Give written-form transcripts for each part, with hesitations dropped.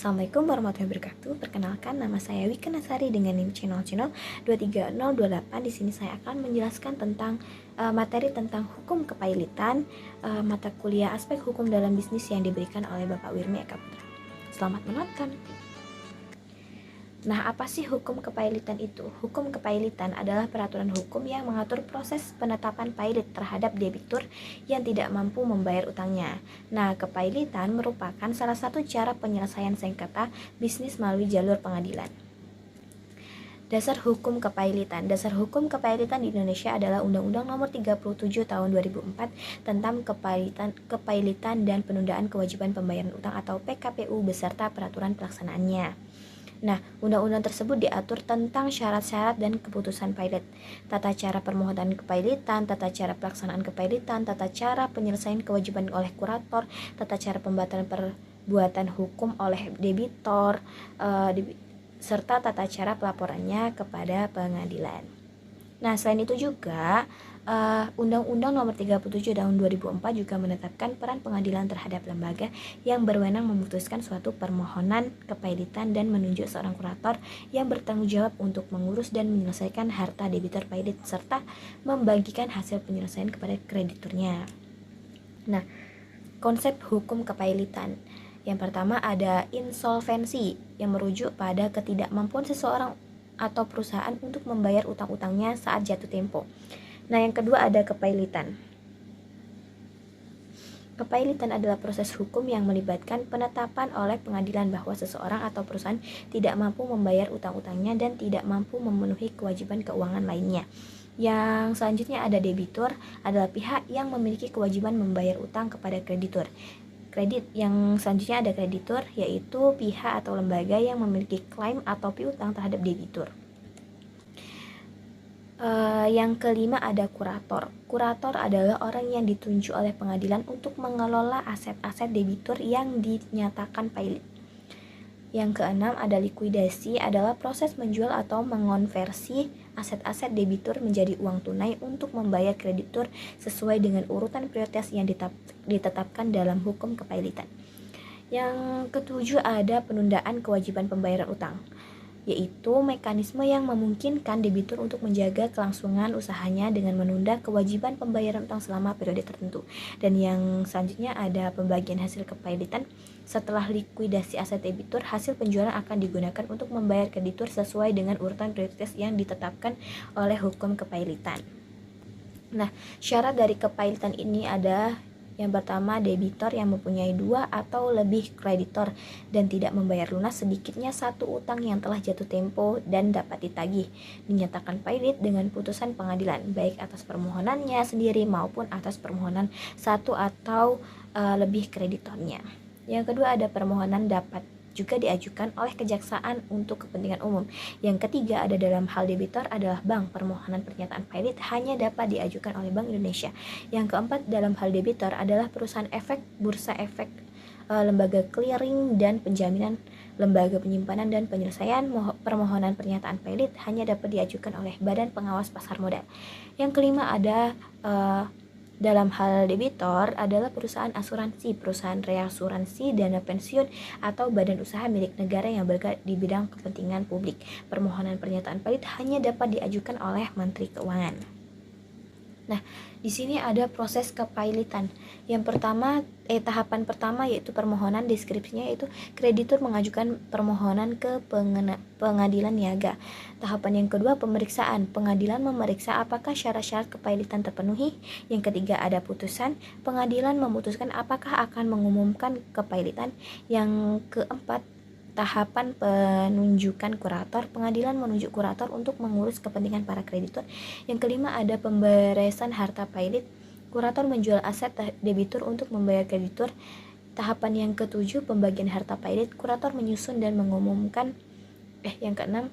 Assalamualaikum warahmatullahi wabarakatuh. Perkenalkan, nama saya Wika Nasari dengan NIM channel 23028. Di sini saya akan menjelaskan tentang materi tentang hukum kepailitan, mata kuliah aspek hukum dalam bisnis yang diberikan oleh Bapak Wirmi Eka Putra. Selamat menonton. Nah, apa sih hukum kepailitan itu? Hukum kepailitan adalah peraturan hukum yang mengatur proses penetapan pailit terhadap debitur yang tidak mampu membayar utangnya. Nah, kepailitan merupakan salah satu cara penyelesaian sengketa bisnis melalui jalur pengadilan. Dasar hukum kepailitan. Dasar hukum kepailitan di Indonesia adalah Undang-Undang Nomor 37 Tahun 2004 tentang kepailitan dan penundaan kewajiban pembayaran utang atau PKPU beserta peraturan pelaksanaannya. Nah, undang-undang tersebut diatur tentang syarat-syarat dan keputusan pailit, tata cara permohonan kepailitan, tata cara pelaksanaan kepailitan, tata cara penyelesaian kewajiban oleh kurator, tata cara pembatalan perbuatan hukum oleh debitor, serta tata cara pelaporannya kepada pengadilan. Nah, selain itu juga Undang-Undang Nomor 37 Tahun 2004 juga menetapkan peran pengadilan terhadap lembaga yang berwenang memutuskan suatu permohonan kepailitan dan menunjuk seorang kurator yang bertanggung jawab untuk mengurus dan menyelesaikan harta debitur pailit serta membagikan hasil penyelesaian kepada krediturnya. Nah, konsep hukum kepailitan. Yang pertama ada insolvensi yang merujuk pada ketidakmampuan seseorang atau perusahaan untuk membayar utang-utangnya saat jatuh tempo. Nah, yang kedua ada kepailitan. Kepailitan adalah proses hukum yang melibatkan penetapan oleh pengadilan bahwa seseorang atau perusahaan tidak mampu membayar utang-utangnya dan tidak mampu memenuhi kewajiban keuangan lainnya. Yang selanjutnya ada debitur, adalah pihak yang memiliki kewajiban membayar utang kepada kreditur. Kredit yang selanjutnya ada kreditur, yaitu pihak atau lembaga yang memiliki klaim atau piutang terhadap debitur. Yang kelima ada kurator. Kurator adalah orang yang ditunjuk oleh pengadilan untuk mengelola aset-aset debitur yang dinyatakan pailit. Yang keenam ada likuidasi, adalah proses menjual atau mengonversi aset-aset debitur menjadi uang tunai untuk membayar kreditur sesuai dengan urutan prioritas yang ditetapkan dalam hukum kepailitan. Yang ketujuh ada penundaan kewajiban pembayaran utang, yaitu mekanisme yang memungkinkan debitur untuk menjaga kelangsungan usahanya dengan menunda kewajiban pembayaran utang selama periode tertentu. Dan yang selanjutnya ada pembagian hasil kepailitan. Setelah likuidasi aset debitur, hasil penjualan akan digunakan untuk membayar kreditur sesuai dengan urutan prioritas yang ditetapkan oleh hukum kepailitan. Nah, syarat dari kepailitan ini ada yang pertama, debitor yang mempunyai 2 atau lebih kreditor dan tidak membayar lunas sedikitnya satu utang yang telah jatuh tempo dan dapat ditagih, dinyatakan pailit dengan putusan pengadilan, baik atas permohonannya sendiri maupun atas permohonan satu atau lebih kreditornya. Yang kedua ada permohonan dapat juga diajukan oleh kejaksaan untuk kepentingan umum. Yang ketiga ada dalam hal debitor adalah bank. Permohonan pernyataan pailit hanya dapat diajukan oleh Bank Indonesia. Yang keempat dalam hal debitor adalah perusahaan efek, bursa efek, lembaga clearing dan penjaminan, lembaga penyimpanan dan penyelesaian permohonan pernyataan pailit hanya dapat diajukan oleh Badan Pengawas Pasar Modal. Yang kelima ada dalam hal debitor adalah perusahaan asuransi, perusahaan reasuransi, dana pensiun, atau badan usaha milik negara yang bergerak di bidang kepentingan publik. Permohonan pernyataan pailit hanya dapat diajukan oleh Menteri Keuangan. Nah, di sini ada proses kepailitan. Yang pertama, tahapan pertama yaitu permohonan, deskripsinya yaitu kreditur mengajukan permohonan ke pengadilan niaga. Tahapan yang kedua, pemeriksaan. Pengadilan memeriksa apakah syarat-syarat kepailitan terpenuhi. Yang ketiga ada putusan. Pengadilan memutuskan apakah akan mengumumkan kepailitan. Yang keempat, tahapan penunjukan kurator. Pengadilan menunjuk kurator untuk mengurus kepentingan para kreditur. Yang kelima ada pemberesan harta pailit. Kurator menjual aset debitur untuk membayar kreditur. Tahapan yang ketujuh pembagian harta pailit. Kurator menyusun dan mengumumkan. Yang keenam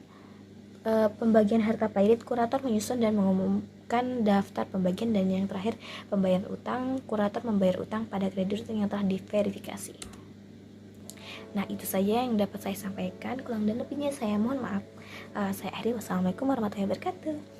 pembagian harta pailit. Kurator menyusun dan mengumumkan daftar pembagian. Dan yang terakhir pembayaran utang. Kurator membayar utang pada kreditur yang telah diverifikasi. Nah, itu saja yang dapat saya sampaikan. Kurang dan lebihnya saya mohon maaf. Saya akhiri. Wassalamualaikum warahmatullahi wabarakatuh.